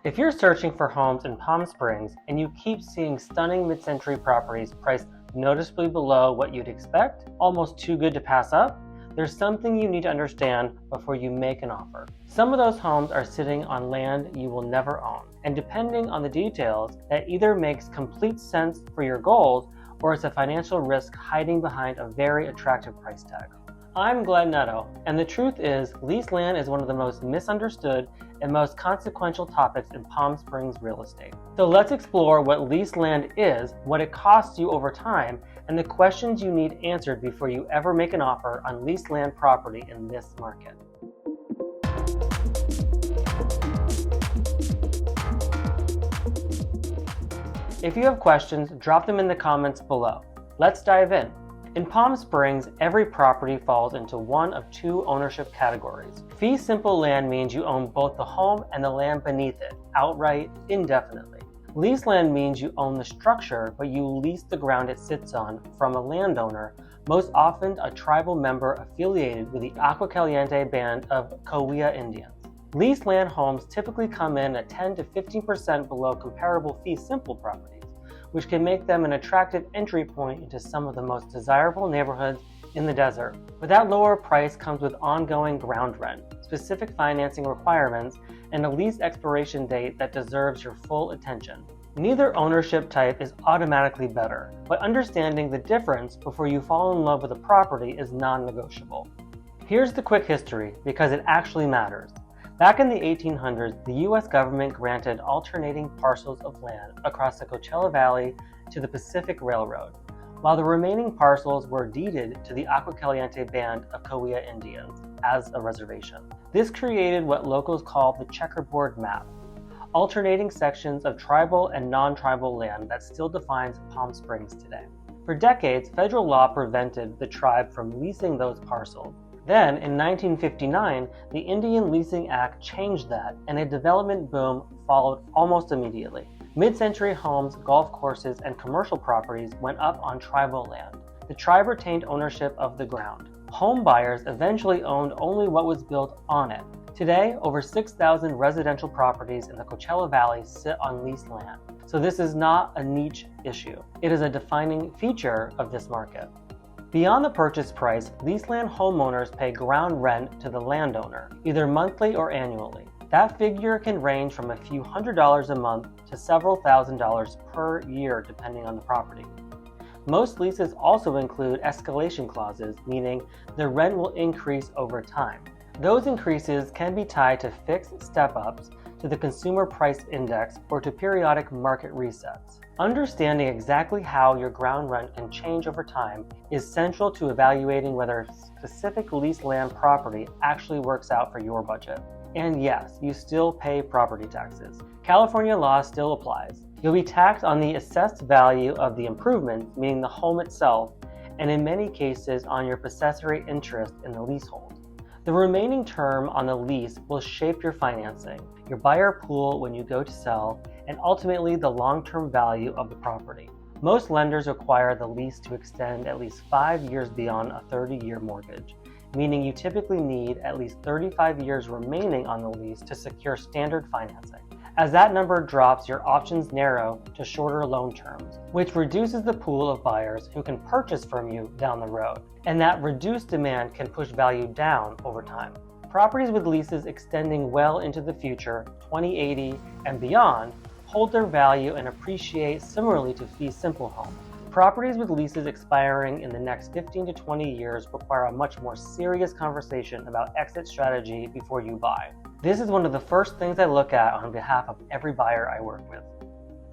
If you're searching for homes in Palm Springs and you keep seeing stunning mid-century properties priced noticeably below what you'd expect, almost too good to pass up, there's something you need to understand before you make an offer. Some of those homes are sitting on land you will never own, and depending on the details, that either makes complete sense for your goals or it's a financial risk hiding behind a very attractive price tag. I'm Glen Nadeau, and the truth is, leased land is one of the most misunderstood and most consequential topics in Palm Springs real estate. So let's explore what leased land is, what it costs you over time, and the questions you need answered before you ever make an offer on leased land property in this market. If you have questions, drop them in the comments below. Let's dive in. In Palm Springs, every property falls into one of two ownership categories. Fee simple land means you own both the home and the land beneath it, outright, indefinitely. Leased land means you own the structure, but you lease the ground it sits on from a landowner, most often a tribal member affiliated with the Agua Caliente band of Cahuilla Indians. Leased land homes typically come in at 10 to 15% below comparable fee simple properties, which can make them an attractive entry point into some of the most desirable neighborhoods in the desert. But that lower price comes with ongoing ground rent, specific financing requirements, and a lease expiration date that deserves your full attention. Neither ownership type is automatically better, but understanding the difference before you fall in love with a property is non-negotiable. Here's the quick history, because it actually matters. Back in the 1800s, the U.S. government granted alternating parcels of land across the Coachella Valley to the Pacific Railroad, while the remaining parcels were deeded to the Agua Caliente band of Cahuilla Indians as a reservation. This created what locals call the checkerboard map, alternating sections of tribal and non-tribal land that still defines Palm Springs today. For decades, federal law prevented the tribe from leasing those parcels. Then, in 1959, the Indian Leasing Act changed that, and a development boom followed almost immediately. Mid-century homes, golf courses, and commercial properties went up on tribal land. The tribe retained ownership of the ground. Home buyers eventually owned only what was built on it. Today, over 6,000 residential properties in the Coachella Valley sit on leased land. So this is not a niche issue. It is a defining feature of this market. Beyond the purchase price, leased land homeowners pay ground rent to the landowner, either monthly or annually. That figure can range from a few $100s a month to several $1,000s per year depending on the property. Most leases also include escalation clauses, meaning the rent will increase over time. Those increases can be tied to fixed step-ups, to the consumer price index, or to periodic market resets. Understanding exactly how your ground rent can change over time is central to evaluating whether a specific leased land property actually works out for your budget. And yes, you still pay property taxes. California law still applies. You'll be taxed on the assessed value of the improvement, meaning the home itself, and in many cases on your possessory interest in the leasehold. The remaining term on the lease will shape your financing, your buyer pool when you go to sell, and ultimately the long-term value of the property. Most lenders require the lease to extend at least 5 years beyond a 30-year mortgage, meaning you typically need at least 35 years remaining on the lease to secure standard financing. As that number drops, your options narrow to shorter loan terms, which reduces the pool of buyers who can purchase from you down the road. And that reduced demand can push value down over time. Properties with leases extending well into the future, 2080 and beyond, hold their value and appreciate similarly to fee simple homes. Properties with leases expiring in the next 15 to 20 years require a much more serious conversation about exit strategy before you buy. This is one of the first things I look at on behalf of every buyer I work with.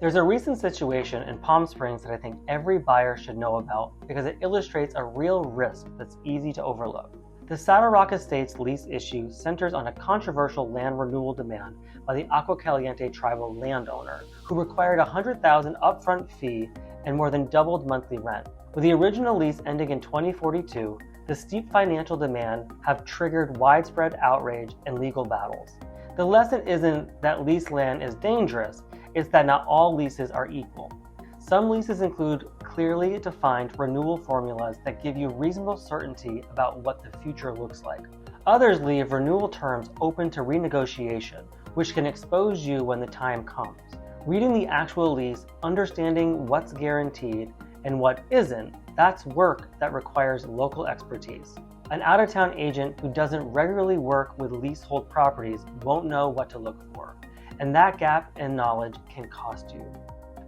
There's a recent situation in Palm Springs that I think every buyer should know about because it illustrates a real risk that's easy to overlook. The Saddlerock Estates lease issue centers on a controversial land renewal demand by the Agua Caliente tribal landowner, who required a $100,000 upfront fee and more than doubled monthly rent. With the original lease ending in 2042, the steep financial demand have triggered widespread outrage and legal battles. The lesson isn't that leased land is dangerous, it's that not all leases are equal. Some leases include clearly defined renewal formulas that give you reasonable certainty about what the future looks like. Others leave renewal terms open to renegotiation, which can expose you when the time comes. Reading the actual lease, understanding what's guaranteed and what isn't, that's work that requires local expertise. An out-of-town agent who doesn't regularly work with leasehold properties won't know what to look for, and that gap in knowledge can cost you.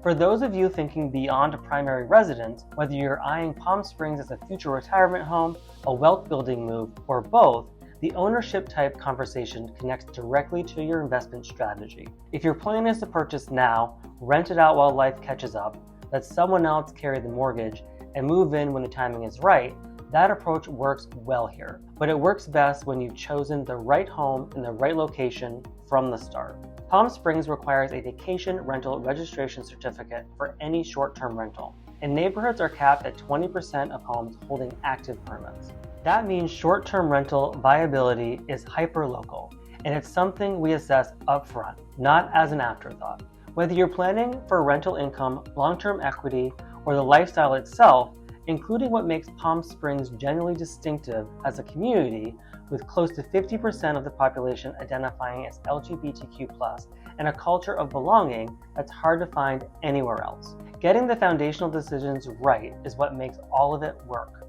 For those of you thinking beyond a primary residence, whether you're eyeing Palm Springs as a future retirement home, a wealth building move, or both, the ownership type conversation connects directly to your investment strategy. If your plan is to purchase now, rent it out while life catches up, let someone else carry the mortgage, and move in when the timing is right, that approach works well here. But it works best when you've chosen the right home in the right location from the start. Palm Springs requires a vacation rental registration certificate for any short-term rental, and neighborhoods are capped at 20% of homes holding active permits. That means short-term rental viability is hyper-local, and it's something we assess upfront, not as an afterthought. Whether you're planning for rental income, long-term equity, or the lifestyle itself, including what makes Palm Springs genuinely distinctive as a community, with close to 50% of the population identifying as LGBTQ+, and a culture of belonging that's hard to find anywhere else. Getting the foundational decisions right is what makes all of it work.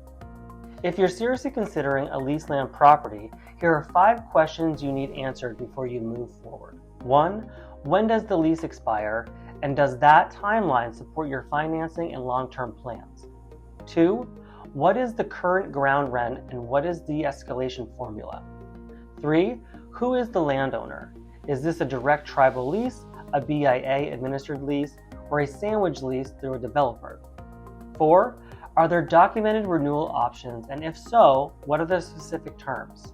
If you're seriously considering a leased land property, here are 5 questions you need answered before you move forward. 1. When does the lease expire, and does that timeline support your financing and long-term plans? 2. What is the current ground rent and what is the escalation formula? 3. Who is the landowner? Is this a direct tribal lease, a BIA administered lease, or a sandwich lease through a developer? 4. Are there documented renewal options, and if so, what are the specific terms?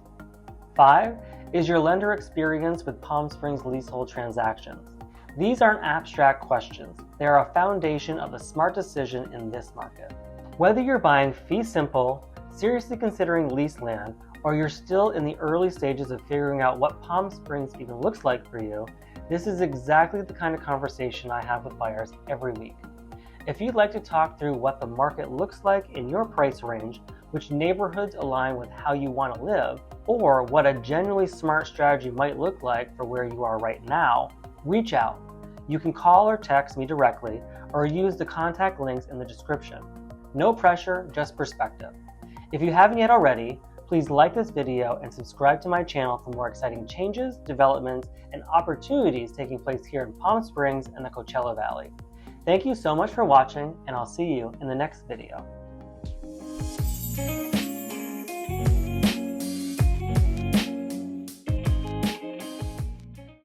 5. Is your lender experienced with Palm Springs leasehold transactions? These aren't abstract questions. They are a foundation of a smart decision in this market. Whether you're buying fee simple, seriously considering leased land, or you're still in the early stages of figuring out what Palm Springs even looks like for you, this is exactly the kind of conversation I have with buyers every week. If you'd like to talk through what the market looks like in your price range, which neighborhoods align with how you want to live, or what a genuinely smart strategy might look like for where you are right now, reach out. You can call or text me directly, or use the contact links in the description. No pressure, just perspective. If you haven't yet already, please like this video and subscribe to my channel for more exciting changes, developments, and opportunities taking place here in Palm Springs and the Coachella Valley. Thank you so much for watching, and I'll see you in the next video.